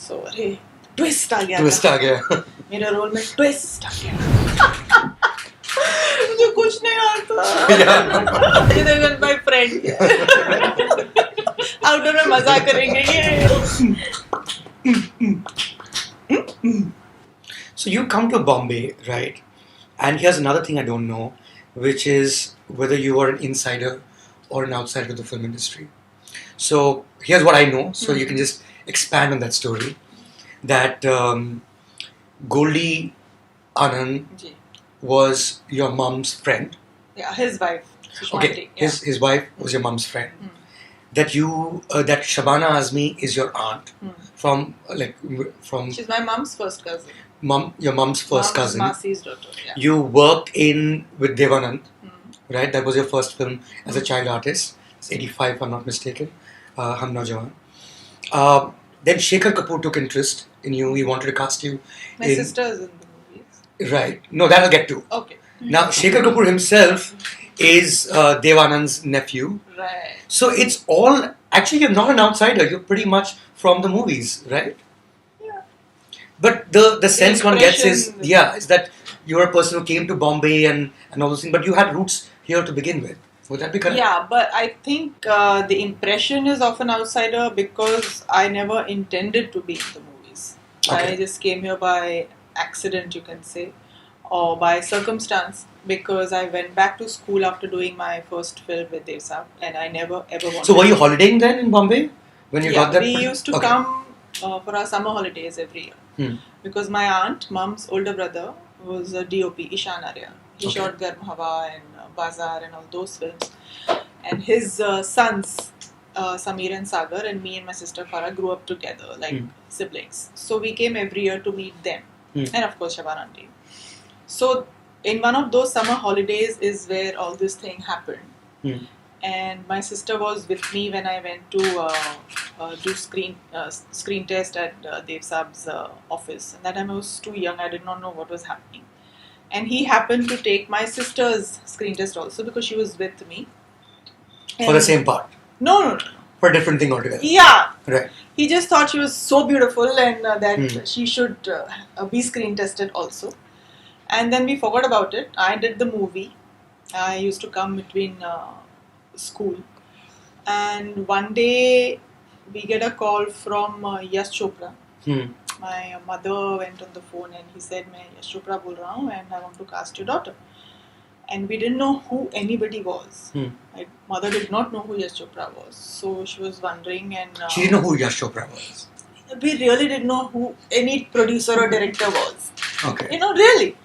So अरे twist आ गया twist आ गया. मेरे रोल में ट्विस्ट आ गया मुझे कुछ नहीं आता ये माय फ्रेंड आउटडोर में मजा करेंगे ये So you come to Bombay, right? And here's another thing I don't know, which is whether you are an insider or an outsider of the film industry. So here's what I know. So you can just expand on that story. That Goldie Anand ji was your mom's friend. yeah his wife Sushma Okay, his wife was your mom's friend. That you that Shabana Azmi is your aunt from she's my mom's first cousin your mom's first cousin. Masi's daughter yeah You worked in with Devanand, right? That was your first film as a child artist. It's 85, if I'm not mistaken. Hum Naujawan. Then Shekhar Kapoor took interest in you. He wanted to cast you. my sister is in the movies Right. No, that I'll get to. okay Now, Shekhar Kapoor himself is Devanand's nephew. right So it's all... Actually, you're not an outsider. You're pretty much from the movies, right? yeah But the sense one gets is... impression- Yeah, is that you're a person who came to Bombay and all those things. But you had roots here to begin with. Would that be correct? Yeah, but I think the impression is of an outsider because I never intended to be in the movies. Okay. I just came here by accident, you can say, or by circumstance because I went back to school after doing my first film with Dev Saab and I never ever wanted So were you holidaying then in Bombay? When you yeah, got that? we used to Okay. come for our summer holidays every year because my aunt, mom's older brother, was a DOP, Ishan Arya. He Okay. shot Garm Hawa and Bazaar and all those films. And his sons, Sameer and Sagar, and me and my sister Farah grew up together like siblings. So we came every year to meet them. And of course Shabana auntie. So in one of those summer holidays is where all this thing happened. And my sister was with me when I went to do screen test at Dev Saab's office. And that time I was too young, I did not know what was happening. And he happened to take my sister's screen test also because she was with me. For the same part? No. For a different thing altogether? Yeah. Right. He just thought she was so beautiful and that she should be screen tested also. And then we forgot about it. I did the movie. I used to come between school. And one day we get a call from Yash Chopra. My mother went on the phone and he said, मैं Yash Chopra बोल रहा हूँ and I want to cast your daughter. And we didn't know who anybody was. My mother did not know who Yash Chopra was. So she was wondering and... She didn't know who Yash Chopra was? We really didn't know who any producer or director was. Okay. You know, really.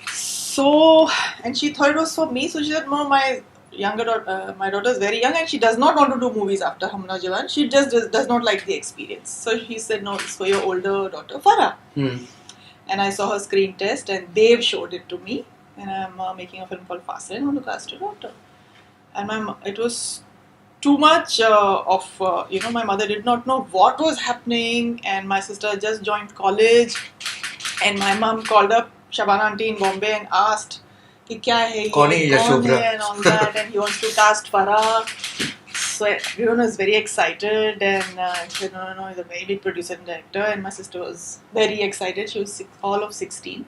So, and she thought it was for me. So she said, no, my younger daughter, my daughter is very young and she does not want to do movies after Hum Naujawan. She just does not like the experience. So he said, no, it's for your older daughter, Farah. And I saw her screen test and Dev showed it to me. And I'm making a film called Faster and I want to cast your daughter. And it was too much my mother did not know what was happening and my sister just joined college and my mom called up Shabana auntie in Bombay and asked कि क्या है ये, कौन है Yash Chopra? and all that and he wants to cast Farah. So everyone was very excited and I said no, he's a very big producer and director and my sister was very excited. She was all of 16.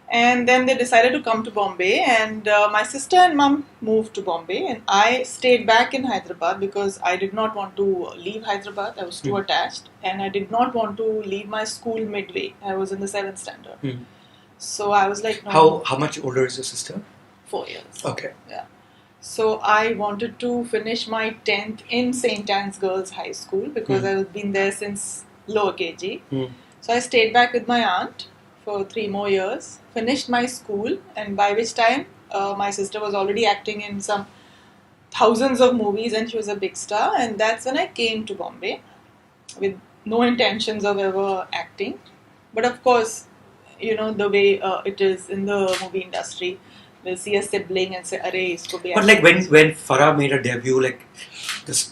And then they decided to come to Bombay and my sister and mom moved to Bombay and I stayed back in Hyderabad because I did not want to leave Hyderabad. I was too attached and I did not want to leave my school midway. I was in the 7th standard. So I was like, no. How much older is your sister? 4 years. Okay. Yeah. So I wanted to finish my 10th in St. Anne's Girls High School because I've been there since lower KG. So I stayed back with my aunt for 3 more years, finished my school, and by which time my sister was already acting in some thousands of movies and she was a big star. And that's when I came to Bombay with no intentions of ever acting. But of course, you know, the way it is in the movie industry, we'll see a sibling and say, Arey, isko bhi But like when Farah made her debut, like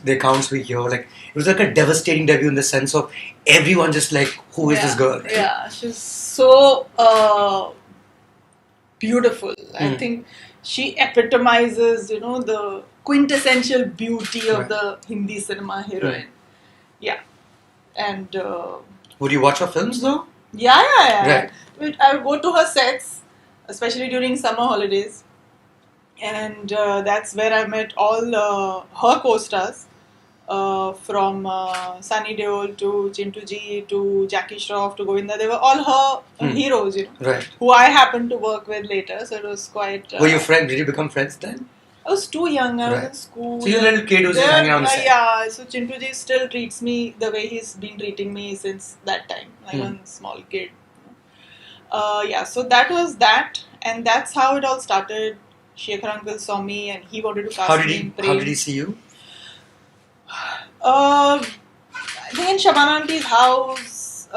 the accounts we hear, like it was like a devastating debut in the sense of everyone just like, who is this girl? Right? Yeah, she's so beautiful. I think she epitomizes, you know, the quintessential beauty of the Hindi cinema heroine. Yeah. And Would you watch her films though? Yeah. Right. I would go to her sets, especially during summer holidays. And that's where I met all her co-stars. From Sunny Deol to Chintu Ji to Jackie Shroff to Govinda, they were all her heroes, Right. who I happened to work with later. So it was quite. Were you friends? Did you become friends then? I was too young. I was Right. in school. So you're a little kid who's just hanging around the set. Yeah. So Chintu Ji still treats me the way he's been treating me since that time. Like a small kid. Yeah. So that was that, and that's how it all started. Shekhar uncle saw me, and he wanted to cast me in Prem. How did he see you? I think in Shabana Auntie's house.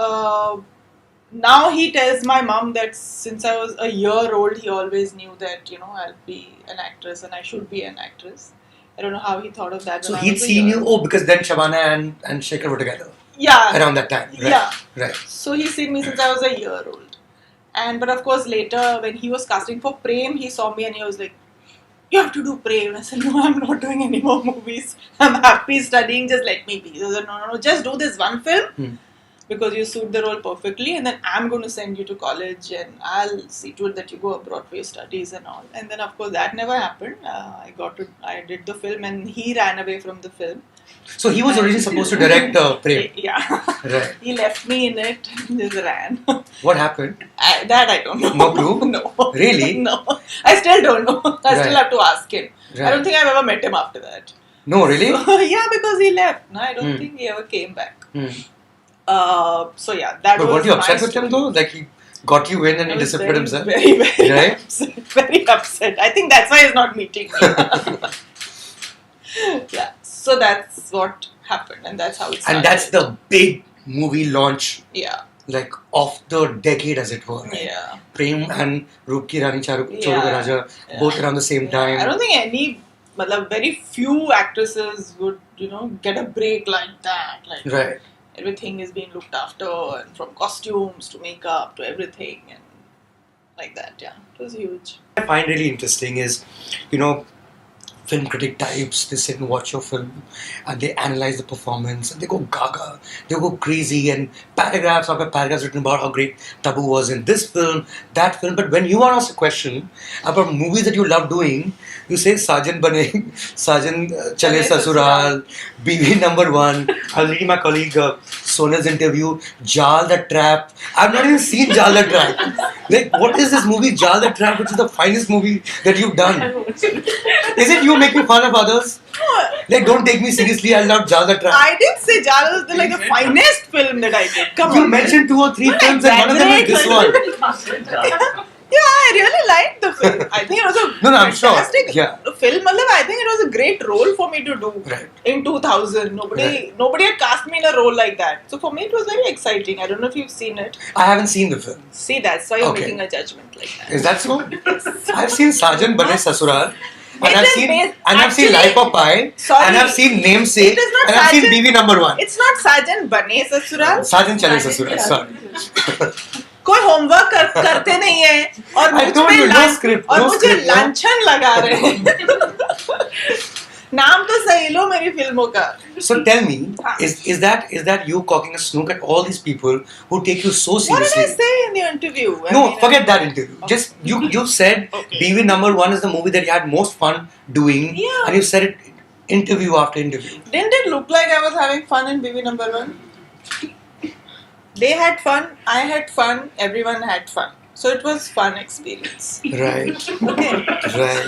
Now he tells my mom that since I was a year old, he always knew that I'll be an actress and I should be an actress. I don't know how he thought of that. So when I he'd was a seen year. you. Oh, because then Shabana and Shekhar were together Yeah. around that time. Right. Yeah. Right. So he's seen me since I was a year old. But of course later when he was casting for Prem, he saw me and he was like, "You have to do Prem." I said, "No, I'm not doing any more movies. I'm happy studying. Just let me be." He said, "No. Just do this one film because you suit the role perfectly, and then I'm going to send you to college and I'll see to it that you go abroad for your studies and all." And then of course that never happened. I did the film and he ran away from the film. So he was originally supposed to direct Prem. Yeah. Right. He left me in it and just ran. What happened? That I don't know. No clue? No. Really? No. I still don't know. I still Right. have to ask him. Right. I don't think I've ever met him after that. No, really? Yeah, because he left. No, I don't think he ever came back. So yeah, that But was weren't you upset my with him though? Like he got you in and he I was disappeared himself? Very, very Right? upset. Very upset. I think that's why he's not meeting me. Yeah. So that's what happened and that's how it started. And that's the big movie launch, Yeah. like of the decade, as it were. Right? Yeah. Prem and Roop Ki Rani Choru Yeah. Ka Raja, Yeah. both around the same time. I don't think very few actresses would, get a break like that. Like Right. everything is being looked after, and from costumes to makeup to everything, and like that. Yeah, it was huge. I find really interesting is, film critic types, they sit and watch your film and they analyze the performance and they go gaga, they go crazy, and paragraphs after paragraphs written about how great Tabu was in this film, that film. But when you are asked a question about movies that you love doing, you say Sajan Bane, Sajan Chale Sasural, BV number 1. I was reading my colleague Sonal's interview, Jal the Trap. I've not even seen Jal the Trap. Like, what is this movie, Jal the Trap, which is the finest movie that you've done? Is it you making fun of others? Like, don't take me seriously, I love Jal the Trap. I didn't say Jal was the finest film that I did. Come You on. mentioned 2 or 3 films and one of them is this one. Yeah, I really liked the film. I think it was a No, I'm sure. fantastic Yeah. film. I think it was a great role for me to do Right. in 2000. Nobody had cast me in a role like that. So for me, it was very exciting. I don't know if you've seen it. I haven't seen the film. See, that's why you're Okay. making a judgment like that. Is that so? I've seen Sajan Bane Sasural. And It I've is seen based- I've seen actually- Life of Pi, Sorry. and I've seen Namesake, It is not and I've seen Sajan- BV number 1. It's not Sajan Bane Sasural. Sajan Chale Sasural, sorry. कोई homework करते नहीं है और I मुझ told पे you, no La- script, और no मुझे script, no. लांछन लगा रहे हैं नाम तो सही लो मेरी फिल्मों का So tell me, is that you cocking a snook at all these people who take you so What did seriously? I say in the interview? No, forget that interview. Just you said Okay. BV number 1 is the movie that you had most fun doing, Yeah. and you said it interview after interview. Didn't it look like I was having fun in BB number 1? They had fun, I had fun, everyone had fun. So it was fun experience. Right, Okay. right.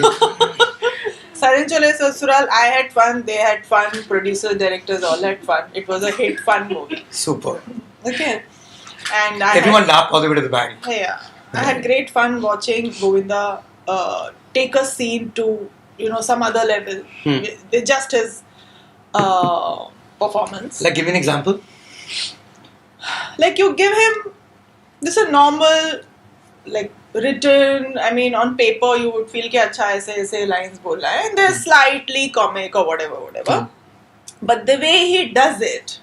Sajan Chale Sasural, I had fun, they had fun, producers, directors all had fun. It was a hit fun movie. Super. Okay. And Everyone laughed all the way to the bank. Yeah. I had great fun watching Govinda take a scene to, some other level. With just his performance. Like, give me an example. Like you give him this a normal, like written, on paper you would feel कि अच्छा ऐसे lines बोल रहा है and they're slightly comic or whatever. But the way he does it,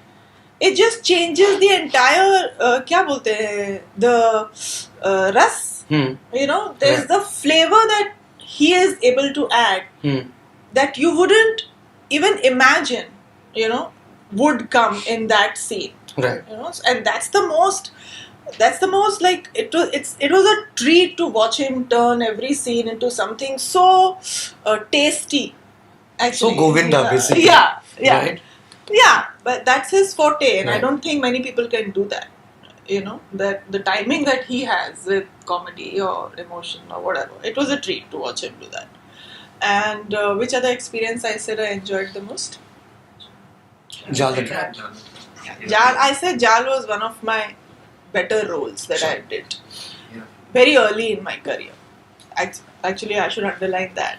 it just changes the entire क्या बोलते हैं the रस. There's the flavor that he is able to add that you wouldn't even imagine, would come in that scene. Right. You know, and that's the most like it was a treat to watch him turn every scene into something so tasty. Actually, So Govinda, basically. Yeah, Right? yeah. But that's his forte, and I Right. don't think many people can do that. You know, that the timing that he has with comedy or emotion or whatever. It was a treat to watch him do that. And which other experience I said I enjoyed the most? Jal the Trap. Jal, I said Jal was one of my better roles that Sure. I did Yeah. very early in my career. Actually, I should underline that.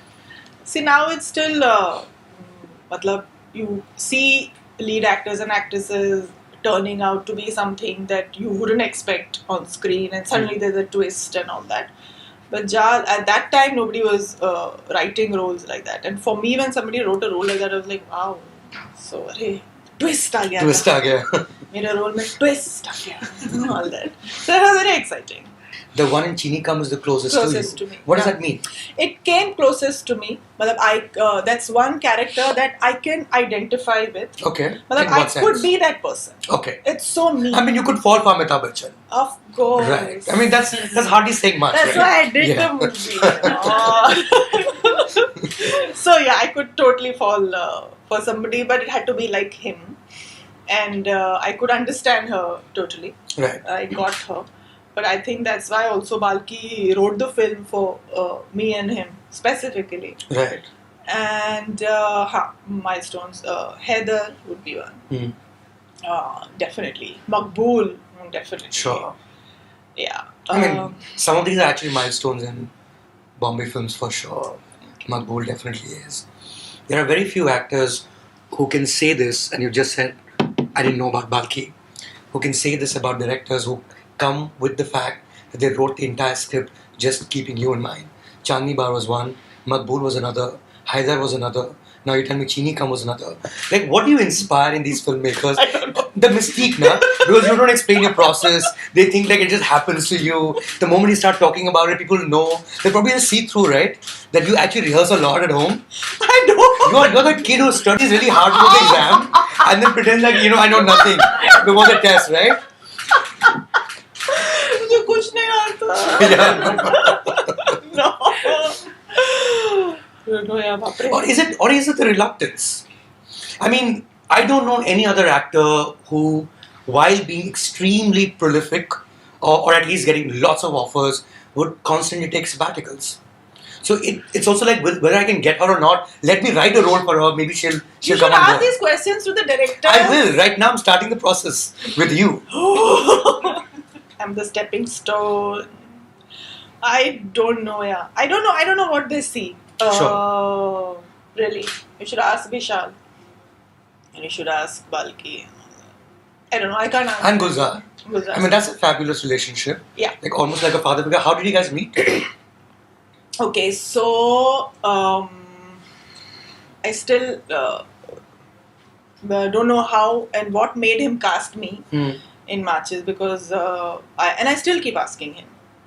See, now it's still, matlab, you see lead actors and actresses turning out to be something that you wouldn't expect on screen, and suddenly there's a twist and all that. But Jal, at that time, nobody was writing roles like that. And for me, when somebody wrote a role like that, I was like, wow. So, hey, twist aa gaya. Twist aa gaya. मेरा role में twist aa gaya. All that. So it was very exciting. The one in Chini Kam is the closest Closest to to you. me, What does yeah. that mean? It came closest to me. Matlab, that's one character that I can identify with. Okay. Matlab, In I what sense? could be that person. Okay. It's so me. I mean, you could fall for Amitabh Bachchan. Of course. Right. I mean, that's hardly saying much. That's right? why I did Yeah. the movie. So yeah, I could totally fall for somebody, but it had to be like him. And I could understand her totally. Right. I got her. But I think that's why also Balki wrote the film for me and him specifically. Right. And milestones. Heather would be one. Hmm. Definitely. Maqbool, definitely. Sure. Yeah. I mean, some of these are actually milestones in Bombay films for sure. Maqbool definitely is. There are very few actors who can say this, and you just said, I didn't know about Balki, who can say this about directors who come with the fact that they wrote the entire script just keeping you in mind. Chandni Bar was one, Maqbool was another, Haidar was another. Now you tell me Chini Kam was another. Like, what do you inspire in these filmmakers? I don't know. The mystique, na? Because you don't explain your process. They think like it just happens to you. The moment you start talking about it, people know. They probably just see through, right? That you actually rehearse a lot at home. I know. You're the kid who studies really hard for the exam and then pretends like, I know nothing before the test, right? मुझे कुछ नहीं आता. Yeah. No, yeah, बाप रे. Or is it the reluctance? I mean, I don't know any other actor who, while being extremely prolific or at least getting lots of offers, would constantly take sabbaticals. So it's also like whether I can get her or not. Let me write a role for her. Maybe she'll You come should on ask board. these questions to the director. I will. Right now, I'm starting the process with you. I'm the stepping stone. I don't know, yeah. I don't know what they see. Sure. Really. You should ask Vishal. And you should ask Balki. I don't know, I can't answer. And Gulzar. Gulzar. I mean, that's a fabulous relationship. Yeah. Like almost like a father figure. How did you guys meet? Okay, so I still don't know how and what made him cast me in matches because I still keep asking him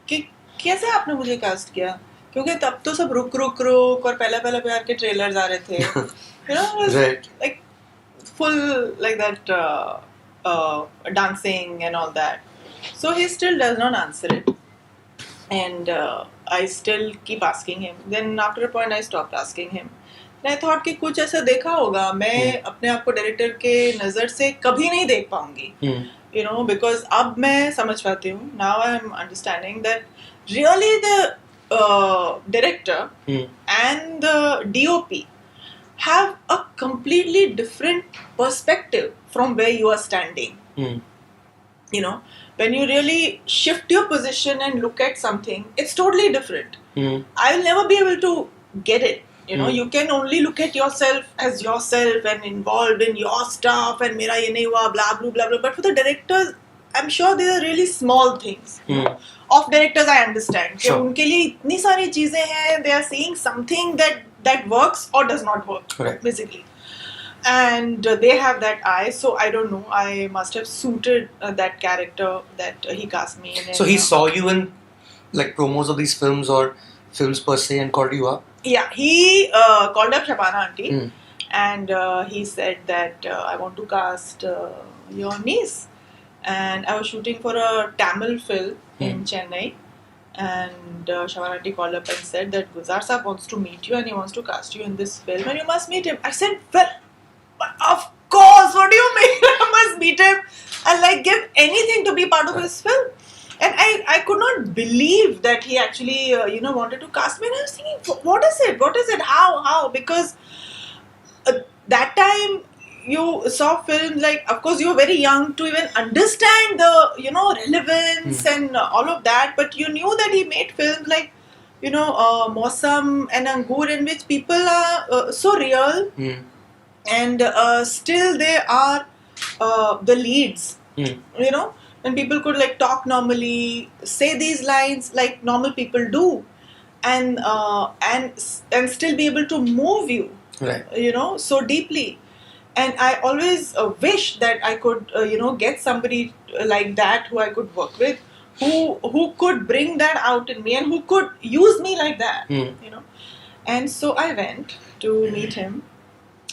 कि कैसे आपने मुझे cast किया क्योंकि तब तो सब रुक और पहला प्यार के ट्रेलर्स आ रहे थे you know it was Right. like full like that dancing and all that so he still does not answer it and I still keep asking him then after a point I stopped asking him and I thought कि कुछ ऐसा देखा होगा मैं अपने आप को director के नज़र से कभी नहीं देख पाऊंगी you know because अब मैं समझ पाती हूँ now I'm understanding that really the director and the DOP have a completely different perspective from where you are standing you know when you really shift your position and look at something it's totally different I will never be able to get it you know you can only look at yourself as yourself and involved in your stuff and mera ye nahi hua blah blah blah blah but for the directors I'm sure these are really small things of directors I understand कि Sure. उनके लिए इतनी सारी चीजें हैं they are seeing something that works or does not work Correct. basically and they have that eye so I don't know I must have suited that character that he cast me in So he saw you in like promos of these films or films per se and called you up? yeah he called up Shabana auntie and he said that I want to cast your niece and I was shooting for a Tamil film in Chennai. And Shavanati called up and said that Gulzar Saab wants to meet you and he wants to cast you in this film and you must meet him. I said, well, of course, what do you mean? I must meet him. I'll like give anything to be part of his film. And I could not believe that he actually, wanted to cast me. And I was thinking, what is it? What is it? How? Because that time you saw films like, of course, you were very young to even understand the, relevance and all of that. But you knew that he made films like, Mausam and Angur, in which people are so real. And still they are the leads, and people could like talk normally, say these lines like normal people do, and still be able to move you, right? So deeply. And I always wish that I could, get somebody like that who I could work with, who could bring that out in me and who could use me like that, And so I went to meet him.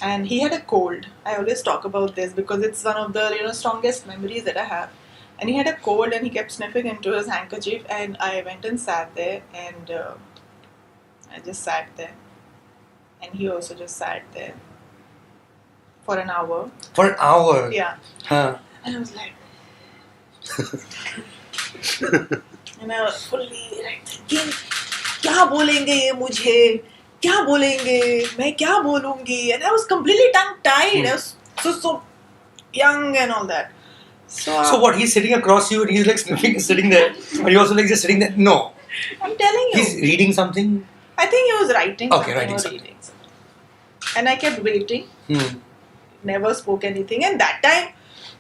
And he had a cold. I always talk about this because it's one of the strongest memories that I have. And he had a cold and he kept sniffing into his handkerchief. And I went and sat there and I just sat there. And he also just sat there for an hour. For an hour? Yeah. Huh. And I was like... and I was fully like thinking, क्या बोलेंगे ये मुझे? क्या बोलेंगे? मैं क्या बोलूँगी? And I was completely tongue-tied. I was so young and all that. So what? He's sitting across you and he's like sniffing, sitting there. And you're also like just sitting there? No. I'm telling you. He's reading something? I think he was writing something. Okay, writing something. And I kept waiting. Never spoke anything. And that time,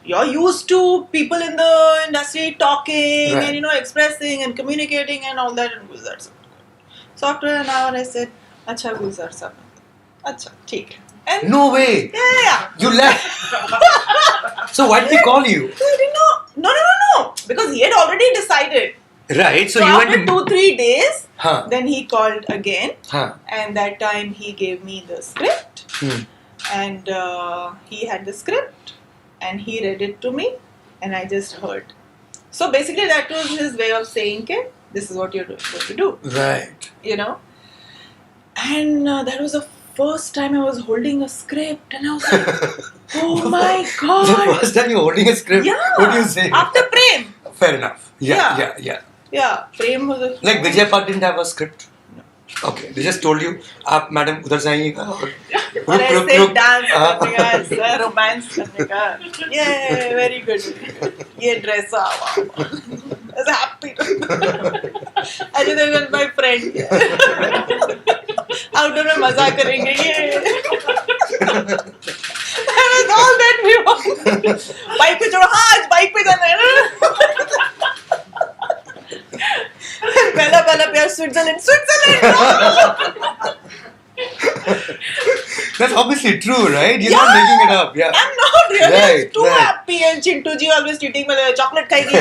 you're used to people in the industry talking and expressing and communicating and all that. And Gulzar Saab. So after an hour, I said, "Acha Gulzar Saab." Acha, theek hai. And no way. Yeah. You left. So why did he call you? I didn't know. No. Because he had already decided. Right. So you after went to 2-3 days, then he called again. And that time he gave me the script. And he had the script. And he read it to me. And I just heard. So basically that was his way of saying, okay, this is what you're going to do. Right. And that was the first time I was holding a script. And I was like, oh my God. The first time you're holding a script? Yeah. What do you say? After Prem. Fair enough. Yeah. Prem was a... Like Vijay Park didn't have a script? No. Okay. They just told you, आप madam उधर से आइएगा और ऐसे dance करने का, ऐसा romance करने का. Yeah, very good. ये ड्रेस आवा. I was happy. I just was my friend. Outdoor में मजा करेंगे ये. That was all that we wanted. Bike पे चढ़ो, हाँ आज बाइक पे जाना है ना. पहला प्यार Switzerland. That's obviously true, right? You're not making it up. Yeah. I'm not really. Right, too happy. And Chintu ji always treating me like chocolate खाएगी.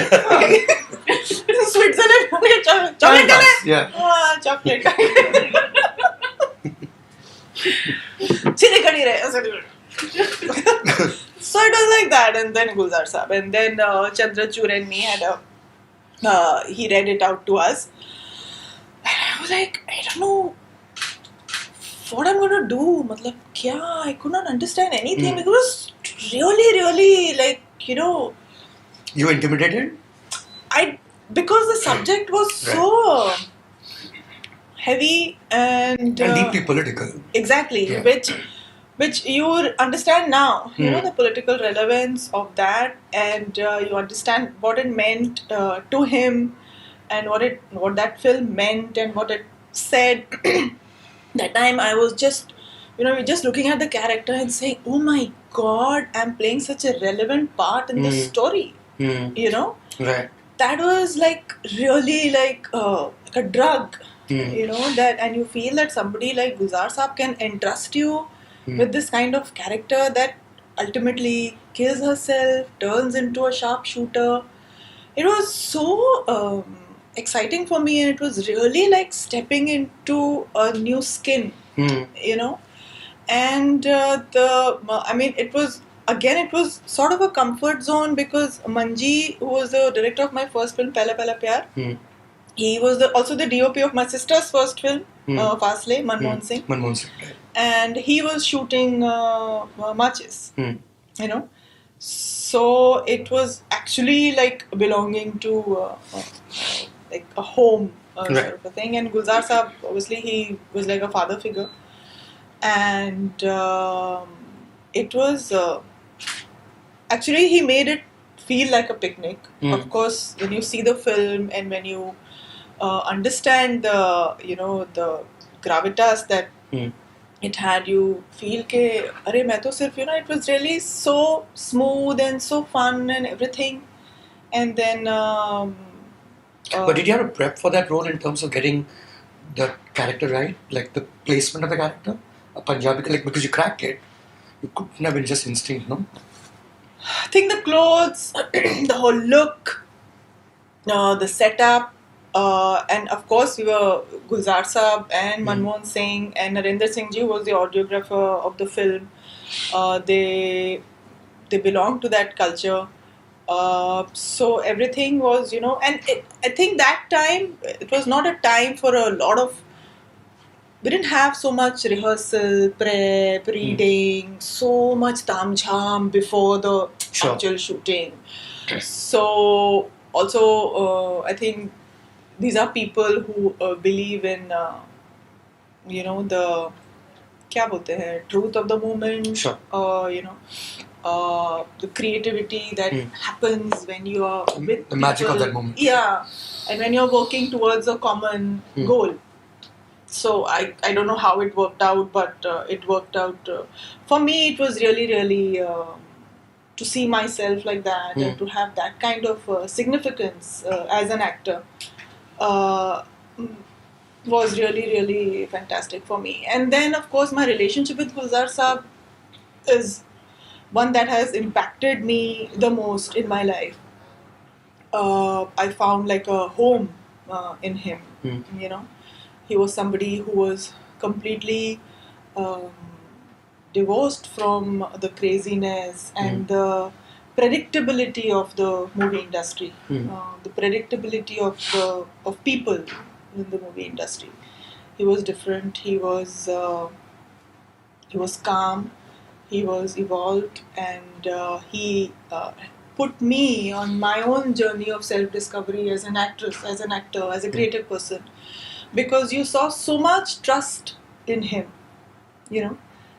Switzerland, chocolate खाना है. Yeah. हाँ, chocolate खाएगी. चीनी कड़ी रहे. So it was like that, and then Gulzar Saab, and then Chandrachud and me had he read it out to us, and I was like, I don't know what I'm gonna do. Matlab, kya? I could not understand anything. It was really like, You were intimidated? Because the subject was so heavy and deeply political. Exactly, yeah. which you understand now. The political relevance of that, and you understand what it meant to him, and what that film meant, and what it said. That time I was just, just looking at the character and saying, "Oh my God, I'm playing such a relevant part in the story." Right. That was like really like a drug. That, and you feel that somebody like Gulzar Saab can entrust you with this kind of character that ultimately kills herself, turns into a sharpshooter. It was so exciting for me, and it was really like stepping into a new skin, and it was again, it was sort of a comfort zone because Manji, who was the director of my first film, Pehla Pehla Pyar, he was also the DOP of my sister's first film, Fasle, Manmohan Singh. Manmohan Singh, right. And he was shooting Machis, you know. So it was actually like belonging to like a home sort of a thing. And Gulzar Saab, obviously, he was like a father figure. And it was actually, he made it feel like a picnic. Of course, when you see the film and when you understand the, you know, the gravitas that it had, you feel ke, arey, main to sirf, you know, it was really so smooth and so fun and everything. And then but did you have to prep for that role in terms of getting the character right, like the placement of the character, a Punjabi, like, because you cracked it, you couldn't have been just instinct, no? I think the clothes, the whole look, the setup, and of course we were Gulzar Saab and Manmohan Singh and Narendra Singh Ji, who was the audiographer of the film. They belonged to that culture. So everything was, you know, and I think that time it was not a time for a lot of. We didn't have so much rehearsal, prep, reading, so much tamjham before the actual shooting. So also, I think these are people who believe in, you know, the क्या बोलते हैं, truth of the moment, you know, the creativity that happens when you are with the magic of that moment. Yeah, and when you're working towards a common goal. So I don't know how it worked out, but it worked out. For me, it was really, really to see myself like that and to have that kind of significance as an actor was really, really fantastic for me. And then, of course, my relationship with Gulzar Saab is one that has impacted me the most in my life. I found like a home in him, you know. He was somebody who was completely divorced from the craziness and the predictability of the movie industry, the predictability of people in the movie industry. He was different. He was calm. He was evolved, and he put me on my own journey of self-discovery as an actress, as an actor, as a creative person. Because you saw so much trust in him, you know,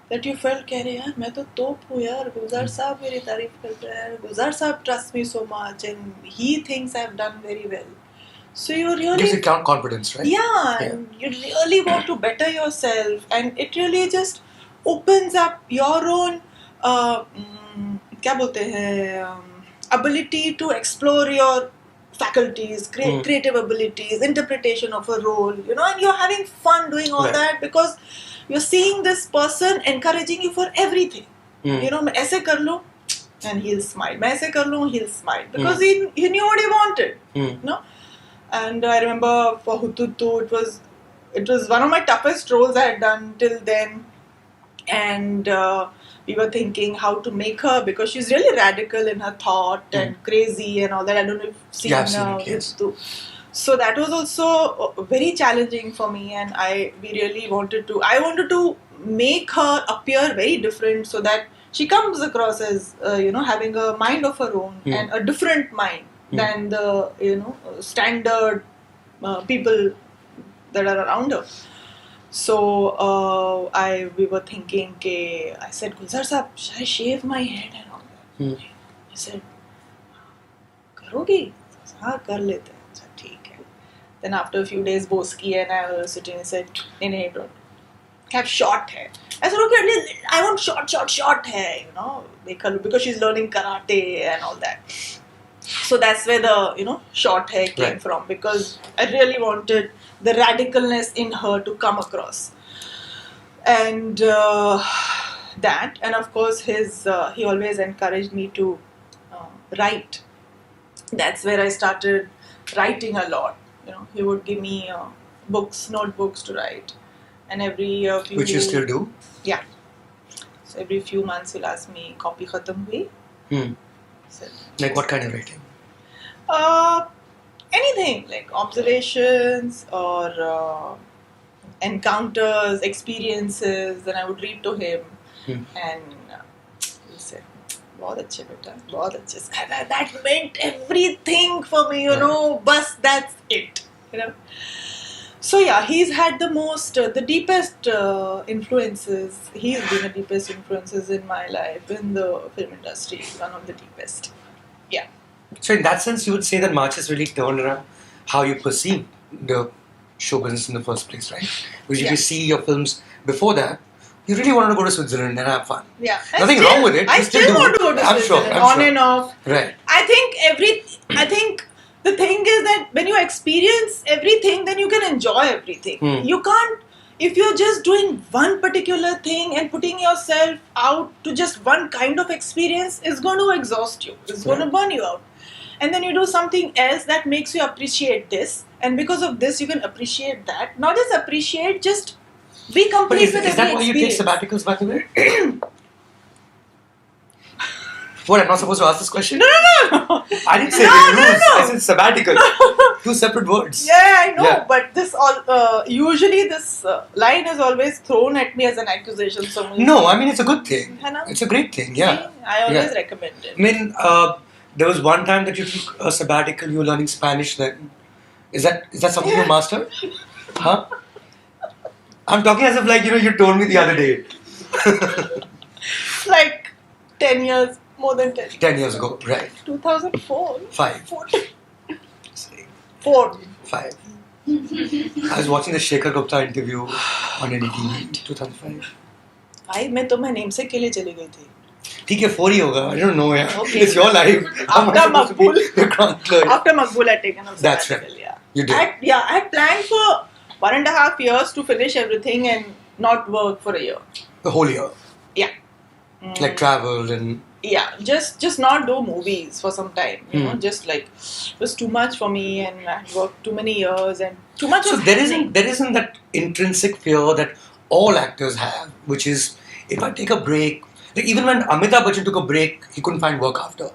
that you felt, "Kare yaar, मैं तो top हूँ यार, Gulzar Saab मेरी तारीफ करता है, Gulzar Saab trusts me so much, and he thinks I've done very well." So you really gives you confidence, right? Yeah, and you really want to better yourself, and it really just opens up your own क्या बोलते हैं, ability to explore your faculties, creative abilities, interpretation of a role, you know, and you're having fun doing all that because you're seeing this person encouraging you for everything. You know, मैं ऐसे कर लूँ, and he'll smile. मैं ऐसे कर लूँ, he'll smile because he knew what he wanted. You know, and I remember for Hututu, it was one of my toughest roles I had done till then, and we were thinking how to make her, because she's really radical in her thought and crazy and all that. I don't know if you've seen Hututu. So that was also very challenging for me, and I wanted to make her appear very different so that she comes across as you know, having a mind of her own and a different mind than the, you know, standard people that are around her. So we were thinking, I said, Gulzar Saab, should I shave my head and all that? He said, करोगी? हाँ, कर लेते हैं. I said, ठीक है. Then after a few days, Boski and I were sitting and said, no, don't. Have short hair. I said, okay, I want short hair, you know, because she's learning karate and all that. So that's where the, you know, short hair came from, because I really wanted the radicalness in her to come across. And that, and of course he always encouraged me to write. That's where I started writing a lot. You know, he would give me notebooks to write, and every few... Which you still do? Yeah. So every few months he'll ask me, copy khatam hui? So, Like what kind of writing? anything like observations or encounters, experiences. Then I would read to him and he'll say, बहुत अच्छे बेटा, बहुत अच्छे. That meant everything for me, you know. Bus, that's it, you know. So yeah, he's had the deepest influences. He's been the deepest influences in my life in the film industry. One of the deepest. Yeah. So in that sense, you would say that March has really turned around how you perceive the show business in the first place, right? Because if you see your films before that, you really wanted to go to Switzerland and have fun. Yeah. Nothing wrong with it. I You still want to go to Switzerland. On and off. Right. I think the thing is that when you experience everything, then you can enjoy everything. You can't, if you're just doing one particular thing and putting yourself out to just one kind of experience, it's going to exhaust you. It's going to burn you out. And then you do something else that makes you appreciate this. And because of this, you can appreciate that. Not just appreciate, just be complete But with every is that why you take sabbaticals, by the way? What, I'm not supposed to ask this question? No. I didn't say rules. I said sabbatical. Two separate words. Yeah, I know. But this usually this line is always thrown at me as an accusation. So No, I mean it's a good thing. Hai na? It's a great thing. Yeah. See, I always recommend it. I mean, there was one time that you took a sabbatical. You were learning Spanish. Then is that something you mastered? Huh? I'm talking as if you told me the other day. Like 10 years. More than 10. 10 years ago, right. 2004. 5. 4. 5. I was watching the Shekhar Gupta interview on NDTV 2005. 5 में तो मैं name से के लिए चली गई थी. ठीक है 4 ही होगा. I don't know. Yeah. Okay. It's your life. After Maqbool. After Maqbool had taken up That's sabbatical. right. Yeah. You did. I had planned for 1.5 years to finish everything and not work for a year. The whole year. Yeah. Like travel and... Yeah, just not do movies for some time. You know, just like it was too much for me, and I worked too many years, and too much. So there isn't that intrinsic fear that all actors have, which is if I take a break. Like even when Amitabh Bachchan took a break, he couldn't find work after.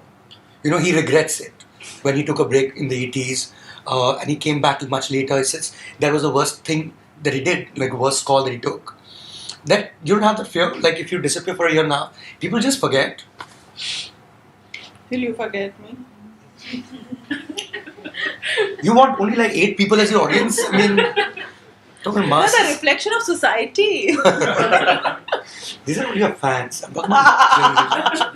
You know, he regrets it when he took a break in the 80s, and he came back much later. He says that was the worst thing that he did, like worst call that he took. That you don't have that fear. Like if you disappear for a year now, people just forget. Will you forget me? You want only like 8 people as your audience? I mean, don't be That's a reflection of society. These are only your fans. I'm talking about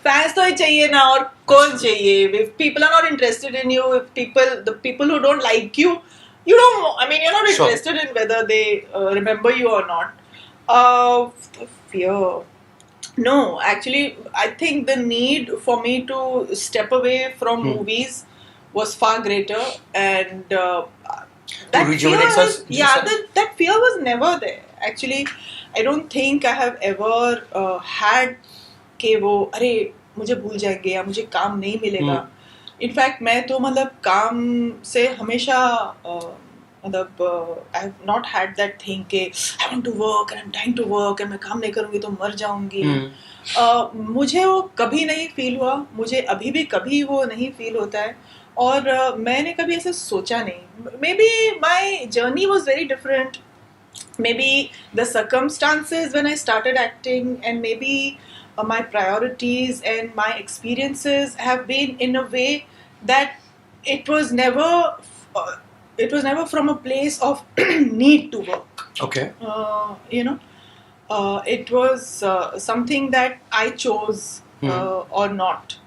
Fans तो ही चाहिए ना और कौन चाहिए? If people are not interested in you, if the people who don't like you, you don't. I mean, you're not interested in whether they remember you or not. Fear. No, actually, I think the need for me to step away from movies was far greater, and that fear was never there. Actually, I don't think I have ever had कि वो अरे मुझे भूल जाएंगे या मुझे काम नहीं मिलेगा. In fact, मैं तो मतलब काम से हमेशा I have not had that thing कि I want to work and I'm dying to work and मैं काम नहीं करूँगी तो मर जाऊँगी. मुझे वो कभी नहीं फील हुआ. मुझे अभी भी कभी वो नहीं फील होता है. और मैंने कभी ऐसे सोचा नहीं. Maybe my journey was very different. Maybe the circumstances when I started acting and maybe my priorities and my experiences have been in a way that it was never from a place of need to work. Okay. It was something that I chose or not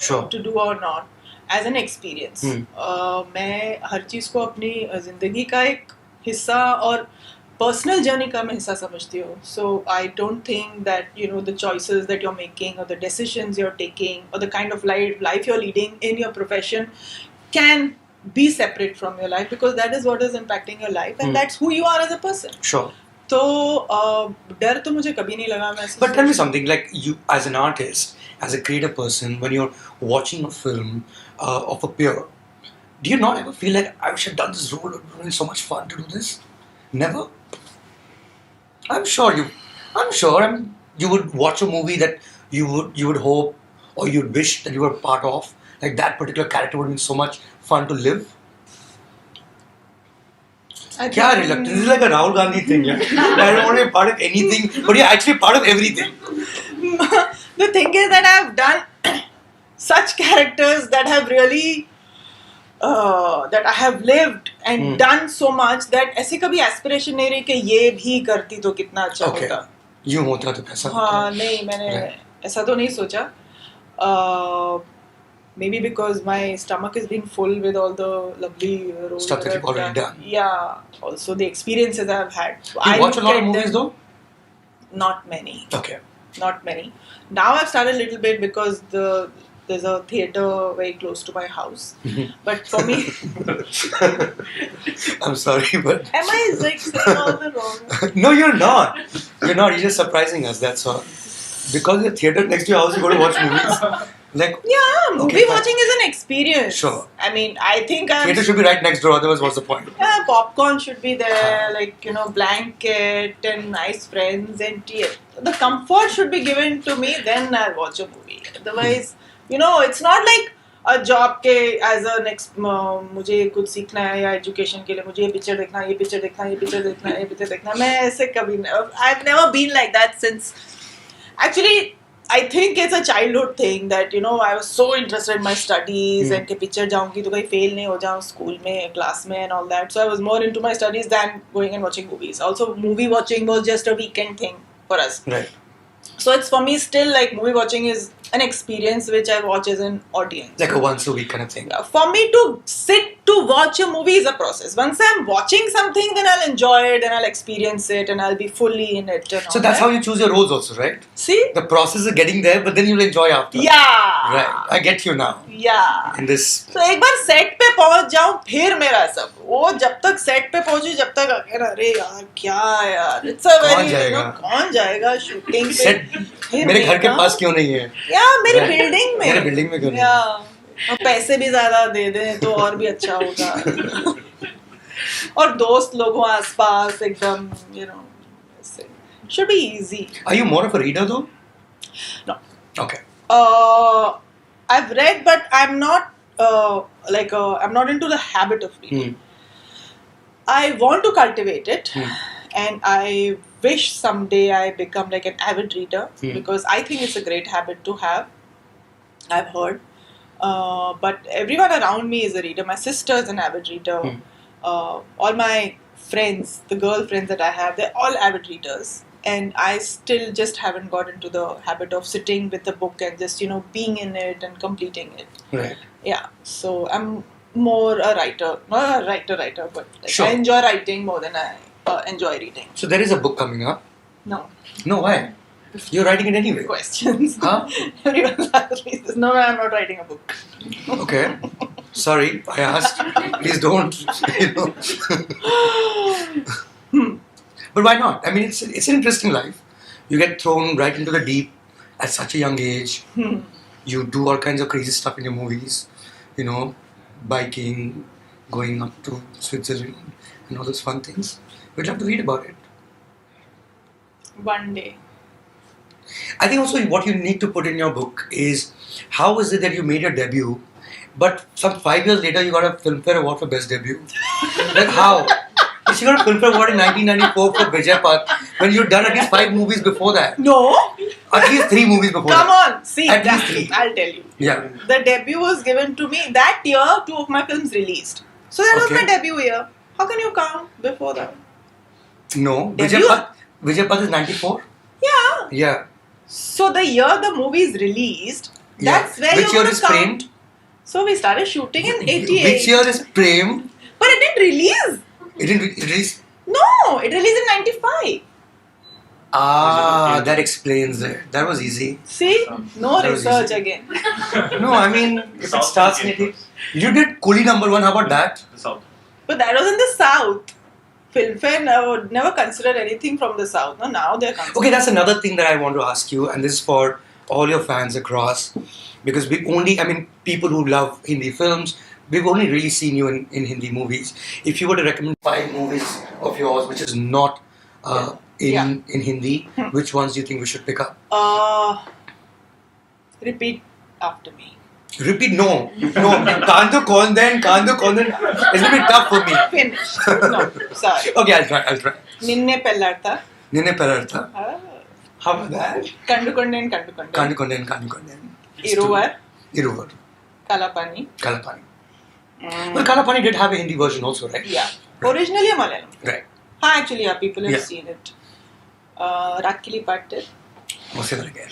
to do or not as an experience. मैं हर चीज़ को अपनी ज़िंदगी का एक हिस्सा और personal journey का मैं हिस्सा समझती हूँ. So I don't think that the choices that you're making or the decisions you're taking or the kind of life you're leading in your profession can be separate from your life, because that is what is impacting your life and that's who you are as a person. Sure. तो डर तो मुझे कभी नहीं लगा. मैं But tell me something, like you as an artist, as a creative person, when you're watching a film of a peer, do you not ever feel like I should have done this role? It would be so much fun to do this? Never? I'm sure. you would watch a movie that you would hope or you'd wish that you were part of? Like that particular character would have been so much fun to live. I Kya think- reluctance? This is like a Rahul Gandhi thing, yeah. I don't want to be part of anything, but you're actually part of everything. The thing is that I've done such characters that have really that I have lived and done so much that ऐसी कभी aspiration नहीं रही कि ये भी करती तो कितना अच्छा Okay. होता. यूं होता तो कैसा हाँ होता? नहीं मैंने Right. ऐसा तो नहीं सोचा. Maybe because my stomach has been full with all the lovely roles Stuff that I've you've already done. Yeah. Also the experiences I've had. So You I watch a look lot at of movies them- though? Not many. Okay. Not many. Now I've started a little bit because there's a theater very close to my house. But for me, I'm sorry, but am I like saying all the wrong? no, you're not. You're not. You're just surprising us. That's all. Because the theater next to your house, you go to watch movies. Like Yeah, movie Okay, fine. watching is an experience. Sure. I mean, I think theater should be right next door. Otherwise, what's the point? yeah, popcorn should be there, like blanket and nice friends and tea. The comfort should be given to me. Then I'll watch a movie. Otherwise, it's not like a job के as a next मुझे कुछ सीखना है या education के लिए मुझे ये picture देखना है, ये picture देखना है, ये picture देखना है, ये picture देखना है. मैं ऐसे कभी I've never been like that since. Actually, I think it's a childhood thing that I was so interested in my studies and कि picture जाऊँगी तो कहीं fail नहीं हो जाऊँ school में class में and all that. So I was more into my studies than going and watching movies. Also, movie watching was just a weekend thing for us. Right. So it's for me still like movie watching is an experience which I watch as an audience. Like a once a week kind of thing. For me to sit to watch a movie is a process. Once I'm watching something, then I'll enjoy it and I'll experience it and I'll be fully in it. So that's how you choose your roles also, right? See? The process of getting there, but then you'll enjoy after. Yeah. Right. I get you now. Yeah. In this. तो एक बार set पे पहुंच जाऊं फिर मेरा सब वो जब तक सेट पे पहुंची जब तक अरे यार क्या यार इट्स अ कौन वेरी जाएगा? कौन जाएगा शूटिंग पे Set फिर मेरे घर के मेरा- पास क्यों नहीं है? या मेरी Right. बिल्डिंग में मेरे building में क्यों नहीं? या और पैसे भी ज्यादा दे दें तो और भी अच्छा होगा और दोस्त लोग हो आसपास एकदम should be easy. Are you more of a reader though? No. Okay. I've read, but I'm not I'm not into the habit of reading. I want to cultivate it, and I wish someday I become like an avid reader because I think it's a great habit to have. I've heard, but everyone around me is a reader. My sister is an avid reader. All my friends, the girlfriends that I have, they're all avid readers. And I still just haven't got into the habit of sitting with the book and just, being in it and completing it. Right. Yeah. So I'm more a writer. Not a writer, but Sure. I enjoy writing more than I enjoy reading. So there is a book coming up. No. No, why? You're writing it anyway. Questions. Huh? Everyone's asking this. No, I'm not writing a book. Okay. Sorry, I asked. Please don't. But why not? I mean, it's an interesting life. You get thrown right into the deep at such a young age. You do all kinds of crazy stuff in your movies. Biking, going up to Switzerland, and all those fun things. We'd love to read about it. One day. I think also what you need to put in your book is how is it that you made your debut, but some 5 years later you got a Filmfare Award for Best Debut? Like how? She got a Filmfare Award in 1994 for Vijay Path when you'd done at least 5 movies before that. No. At least 3 movies before Come that. on. See, At least 3. I'll tell you. Yeah. The debut was given to me that year. 2 of my films released. So that was Okay. my debut year. How can you count before that? No. Debut? Vijay Path is 94? Yeah. Yeah. So the year the movie is released, that's where Which you're year going is to count. Framed? So we started shooting in 88. Which year is Prem? But it didn't release. It didn't release. No, it released in 95. Ah, that explains it. That was easy. See? No That was research easy. again. No, I mean, if it South starts in Indian 88. You did Coolie #1, how about that? The South. But that was in the South. Filmfare never considered anything from the South. No, now they're considering. Okay, that's another thing that I want to ask you, and this is for all your fans across, because people who love Hindi films, we've only really seen you in Hindi movies. If you were to recommend 5 movies of yours, which is not in Hindi. Which ones do you think we should pick up? Repeat after me. Repeat? No. Kandu Kondan. It's a bit tough for me. Finish. No, sorry. Okay, I'll try. Ninne Pellartha. How about that? Kandukonden. Kandukonden. Iruvar. Kalapani. Mm. Well, Kalapani did have a Hindi version also, right? Yeah. Originally a Malayalam. Right. Actually, yeah, people have seen it. Rakkili Pattu. Say that again.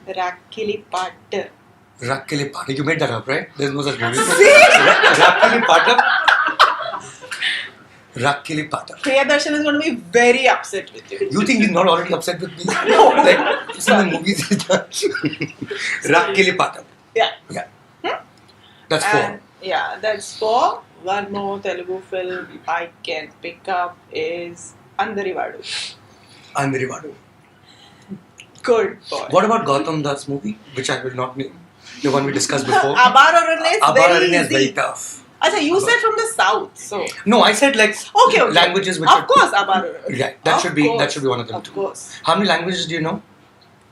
Rakkili Pattu. Rakkili Pattu. You made that up, right? There's no such movie. Rakkili Pattu. Rakkili Pattu. Priyadarshan is going to be very upset with you. You think he's not already upset with me? No. Like, some of the movies he's done. Rakkili Pattu. Yeah. That's 4. And, yeah, that's 4. One more Telugu film I can pick up is Andarivadu. Good boy. What about Gautam Das movie, which I will not name? The one we discussed before. Abar Aranya is very tough. Achha, you said from the south, so. No, I said like Okay. languages which of course, Abar Aranya. Yeah, that should be one of them too. Of course. How many languages do you know?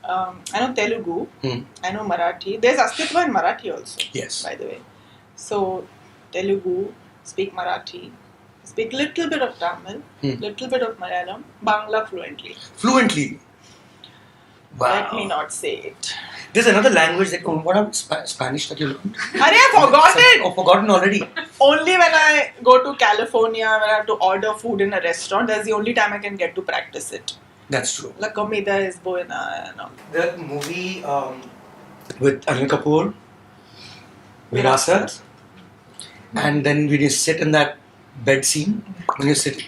I know Telugu. I know Marathi. There's Astitva in Marathi also. Yes. By the way. So, Telugu, speak Marathi, speak little bit of Tamil, little bit of Malayalam, Bangla fluently. Wow. Let me not say it. There's another language that what about Spanish that you learned? I forgot it. Oh, forgotten already. Only when I go to California, when I have to order food in a restaurant, that's the only time I can get to practice it. That's true. La comida es buena and all. The movie with Anil Kapoor, Virasat, and then we just sit in that bed scene when you're sitting.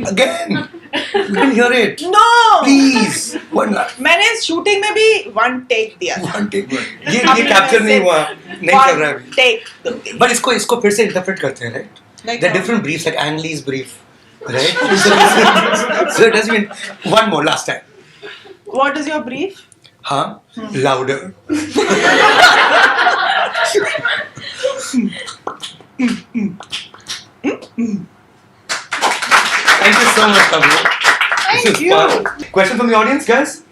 Again, you can hear it. No. Please, one last. मैंने shooting में भी one take दिया था. One take. ये capture नहीं हुआ, नहीं कर रहा है अभी. One take. But इसको फिर से interpret करते हैं, right? Like There are different briefs, like Ang Lee's brief, right? So it doesn't mean one more last time. What is your brief? Huh? Louder. Thank you so much, Kabir. Thank you. Question from the audience, guys?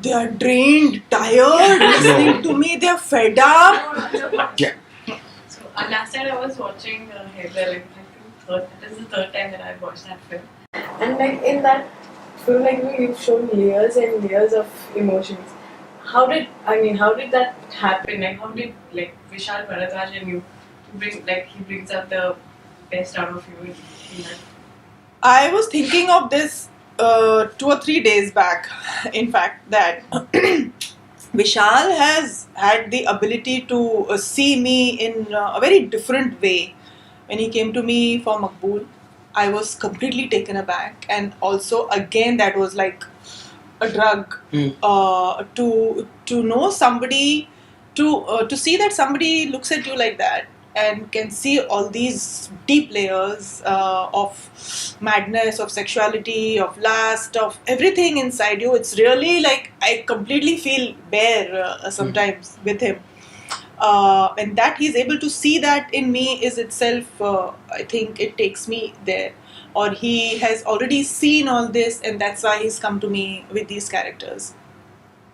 They are drained, tired, listening to me. They are fed up. Yeah. So last time I was watching Heather, like this is the third time that I've watched that film, and like in that film, like you've shown layers and layers of emotions. How did that happen? Like how did like Vishal Bharadwaj and you bring he brings up the best out of you in that? I was thinking of this 2 or 3 days back. In fact, that Vishal has had the ability to see me in a very different way. When he came to me for Maqbool, I was completely taken aback, and also again that was like a drug. To know somebody, to see that somebody looks at you like that and can see all these deep layers of madness, of sexuality, of lust, of everything inside you. It's really like I completely feel bare sometimes with him. And that he's able to see that in me is itself, I think it takes me there. Or he has already seen all this, and that's why he's come to me with these characters.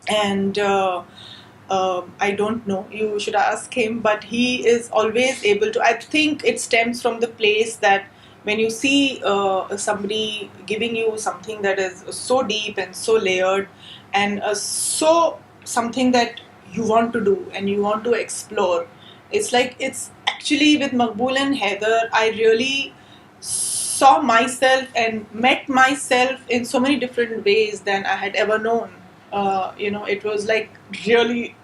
And I don't know, you should ask him, but he is always able to. I think it stems from the place that when you see somebody giving you something that is so deep and so layered and so something that you want to do and you want to explore, it's like it's actually with Maqbool and Heather, I really saw myself and met myself in so many different ways than I had ever known. It was like really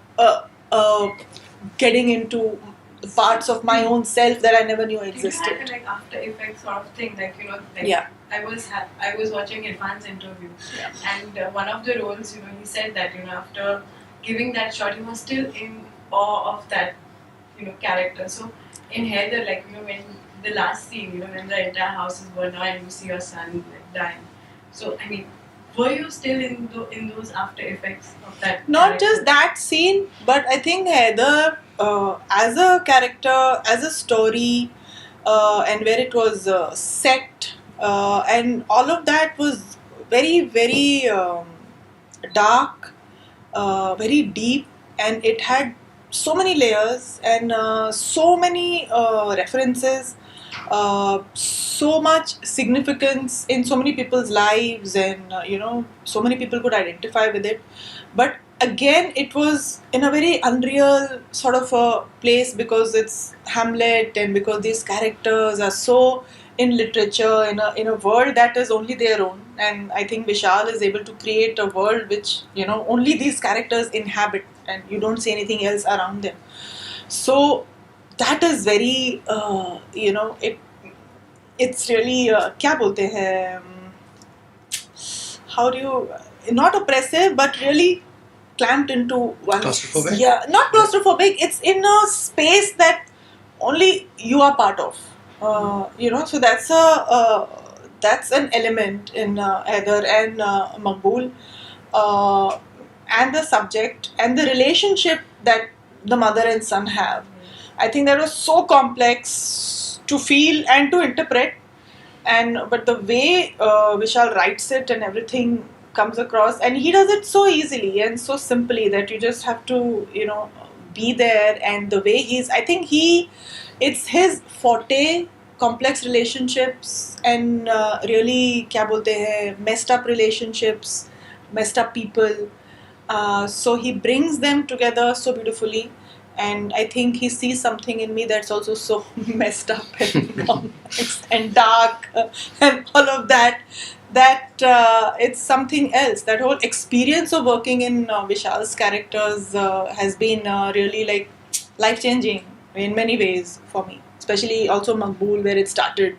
getting into the parts of my own self that I never knew existed. Did you have like after effects sort of thing, Yeah. I was watching Irfan's interview, and one of the roles, he said that after giving that shot, he was still in awe of that character. So in Heather, when the last scene, when the entire house is burned down and you see your son dying. So I mean, were you still in those after effects of that? Not just that scene, but I think Heather, as a character, as a story, and where it was set, and all of that was very, very dark, very deep, and it had so many layers and so many references, so much significance in so many people's lives, and so many people could identify with it. But again, it was in a very unreal sort of a place, because it's Hamlet, and because these characters are so in literature, in a world that is only their own. And I think Vishal is able to create a world which only these characters inhabit, and you don't see anything else around them. So that is very it's really क्या बोलते हैं, how do you, not oppressive, but really clamped into one. Claustrophobic? Yeah, not claustrophobic. It's in a space that only you are part of. So that's an element in Heather and Maqbool, and the subject and the relationship that the mother and son have. I think that was so complex to feel and to interpret, but the way Vishal writes it and everything comes across, and he does it so easily and so simply that you just have to be there. And the way I think it's his forte, complex relationships, and really क्या बोलते हैं, messed up relationships, messed up people. So he brings them together so beautifully. And I think he sees something in me that's also so messed up and complex and dark, and all of that, it's something else. That whole experience of working in Vishal's characters has been really like life-changing in many ways for me. Especially also Maqbool, where it started.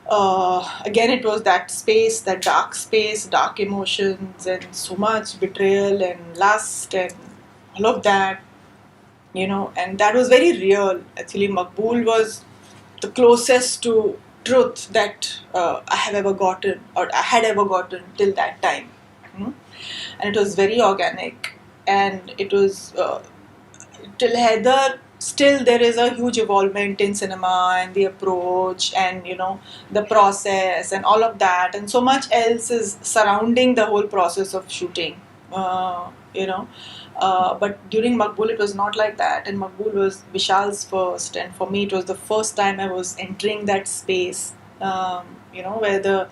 Again, it was that space, that dark space, dark emotions, and so much betrayal and lust and all of that. And that was very real. Actually, Maqbool was the closest to truth that I have ever gotten, or I had ever gotten till that time. And it was very organic, and it was till Heather. Still, there is a huge evolvement in cinema, and the approach, and the process, and all of that, and so much else is surrounding the whole process of shooting. But during Maqbool, it was not like that, and Maqbool was Vishal's first, and for me, it was the first time I was entering that space, where the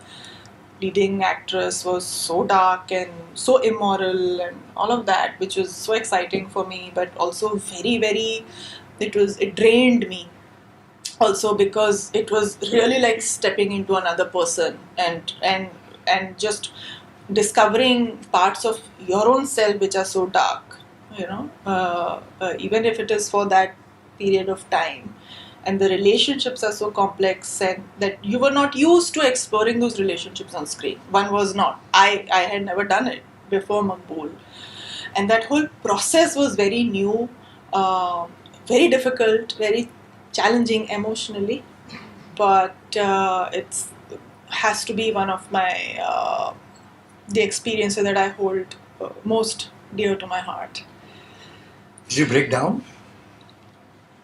leading actress was so dark and so immoral and all of that, which was so exciting for me, but also very, very, it drained me also, because it was really like stepping into another person, and just discovering parts of your own self which are so dark, even if it is for that period of time. And the relationships are so complex, and that you were not used to exploring those relationships on screen. One was not. I had never done it before Maqbool. And that whole process was very new, very difficult, very challenging emotionally. But it has to be one of my the experiences that I hold most dear to my heart. Did you break down?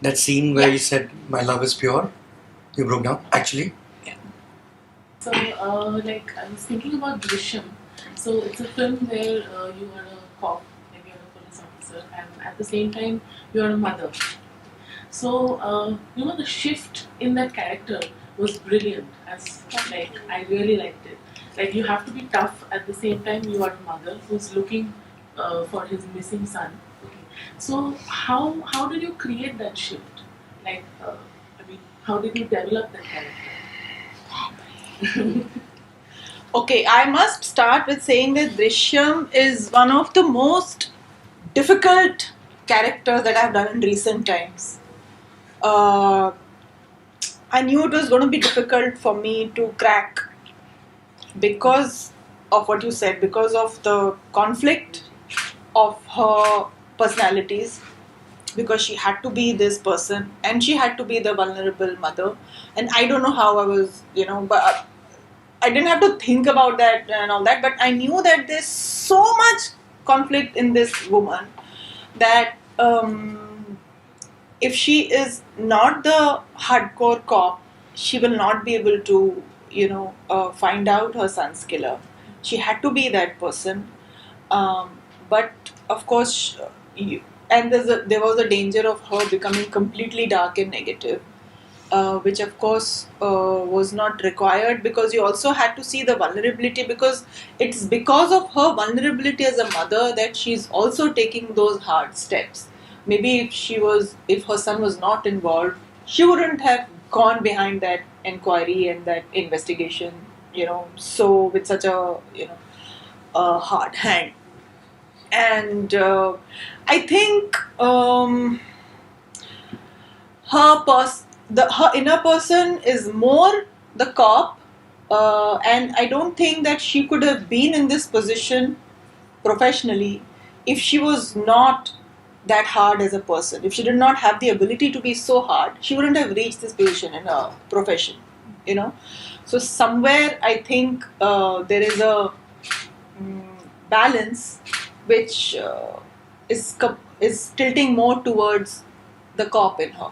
That scene where you said, "My love is pure," you broke down, actually? Yeah. So, I was thinking about Drishyam. So, it's a film where you are a cop, and you are a police officer, and at the same time, you are a mother. So, the shift in that character was brilliant. I really liked it. Like, you have to be tough, at the same time, you are a mother who's looking for his missing son. So how did you create that shift? How did you develop that character? Okay, I must start with saying that Drishyam is one of the most difficult characters that I've done in recent times. I knew it was going to be difficult for me to crack because of what you said, because of the conflict of her personalities, because she had to be this person and she had to be the vulnerable mother. And I don't know how I was, but I didn't have to think about that and all that, but I knew that there's so much conflict in this woman that if she is not the hardcore cop, she will not be able to, find out her son's killer. She had to be that person. But of course, and there was a danger of her becoming completely dark and negative, which of course was not required, because you also had to see the vulnerability, because it's because of her vulnerability as a mother that she's also taking those hard steps. Maybe if her son was not involved, she wouldn't have gone behind that inquiry and that investigation, so with such a hard hand. And I think her inner person is more the cop, and I don't think that she could have been in this position professionally if she was not that hard as a person. If she did not have the ability to be so hard, she wouldn't have reached this position in a profession, So somewhere I think there is a balance which is tilting more towards the cop in her,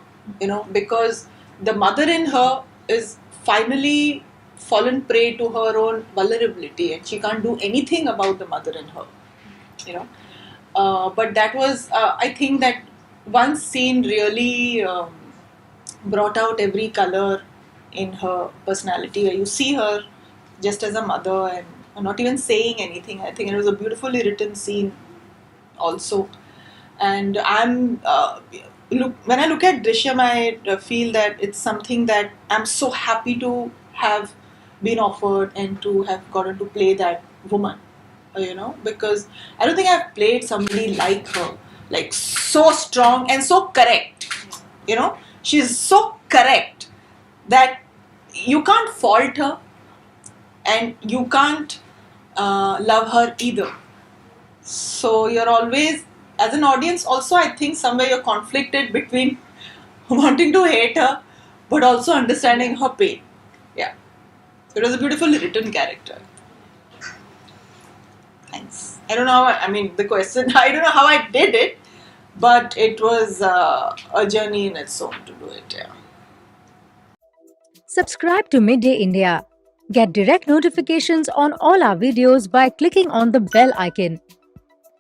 because the mother in her is finally fallen prey to her own vulnerability, and she can't do anything about the mother in her, but that was, I think that one scene really brought out every color in her personality, where you see her just as a mother and not even saying anything. I think it was a beautifully written scene also. And when I look at Drishyam, I feel that it's something that I'm so happy to have been offered and to have gotten to play that woman, because I don't think I've played somebody like her, like so strong and so correct. She's so correct that you can't fault her and you can't love her either. So you're always, as an audience also, I think somewhere you're conflicted between wanting to hate her but also understanding her pain. Yeah. It was a beautifully written character. Thanks. I don't know the question, I don't know how I did it, but it was a journey in its own to do it, yeah. Subscribe to Midday India. Get direct notifications on all our videos by clicking on the bell icon.